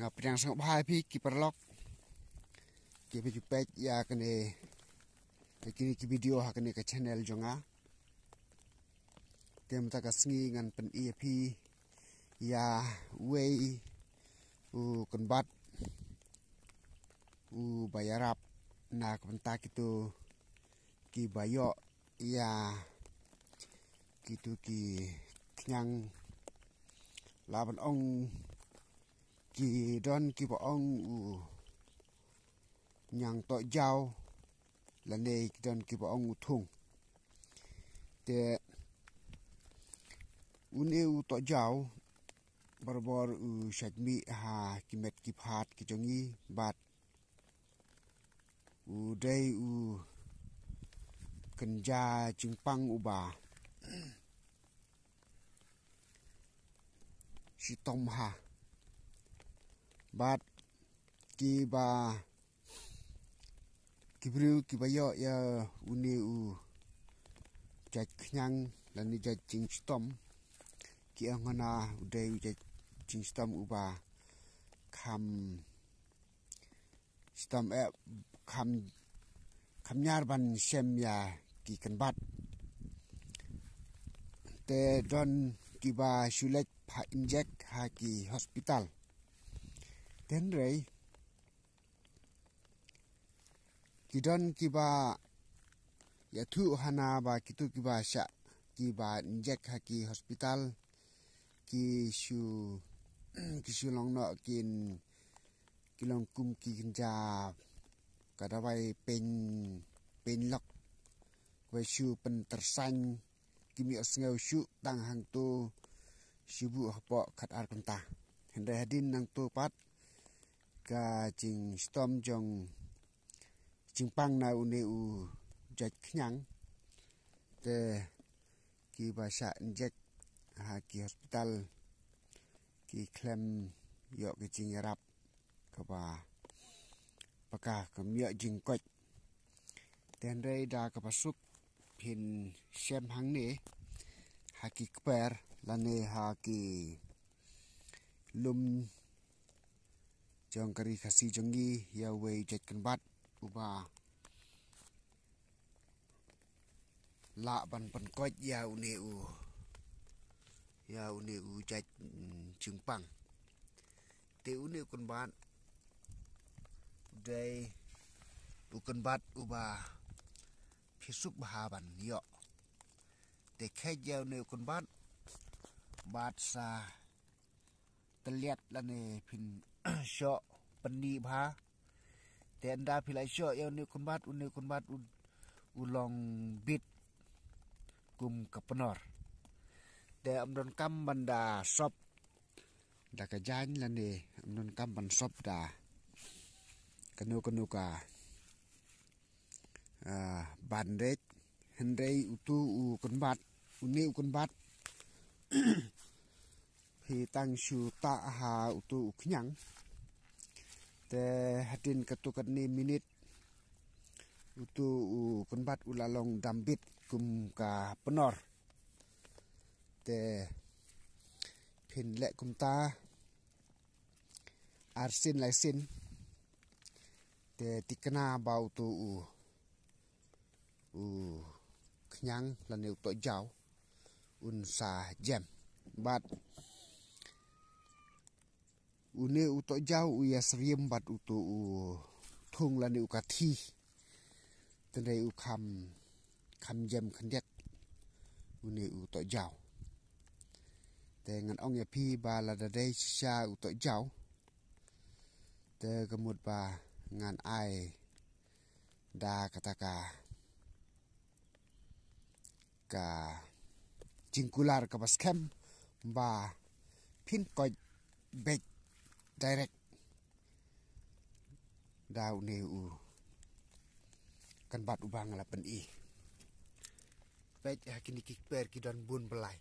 Ngapriang sang bahai pi ki perlok ki pe jupet ya kene kini ki video ha kene ke channel jonga tem ta ka sngi ngan pen ep ya wei u konbat u bayarap na kenta kitu ki bayo ya kitu ki nyang laban ong ki don ki ba ong u nyang to jau la ne ki don ki ba ong u thung te une u to jau barbor u shadmi ha ki met ki phat ki jongi bat u dei u kenja jingpang u ba si tom ha bat ki ba kibriu ki bayo ya uni u jat knyang lan ni jat jing stom ki angana udai u jat jing stom u ba kham stom kham nyar ban shem ya ki kan bat te don ki ba shulet pha inject ha ki hospital ten rei kidon kiba ya thu hana ba kitu kiba sha kiba inject ha ki hospital ki shu long no kin kilong kum ki kinja kadawai pen lok we shu pen tersan kimi osngeu shu tang hang tu shibu hapo khat ar kanta hende hadin nang tu pat ka jing storm jong jingpang na une u jat knyang te ki ba sha inject ha ki hospital ki klem yo ki jing rap ka ba paka kamya jing koch ten rei da ka pasuk phin shem hang ne ha ki kper lane ha ki lum jong kari khasi jongi ya wei jet kan bat uba la ban pan koch ya une u jet jingpang te une kun ban dei u kan bat uba phisuk bahaban yo te khet ya une kun bat sa teliat lane phin sho pani bha te anda philai sho ya une kun bat ulong bit kum kapanor te amdon kam banda shop da ka jan lane amdon kam ban shop da kanu ka bandet hendei utu u kun bat uni kun bat phi tang shu ta ha utu knyang te hatin katukat ni minit utu u kunbat ulalong dambit kum ka penor te phin le kum ta arsin laisin te tikna bau tu u knyang lan u to jau un sa jam bat une u to jau u ya sriem bat u tu u thung lan u ka thi tenai u kham jam khandet une u to jau te ngan ong ya phi ba la da dei sha u to jau te gamut ba ngan ai da kataka ka jingkular ka baskem ba phin ko bek direct dau ne u kan bat ubang la pen i pet hakini ki per ki don bun belai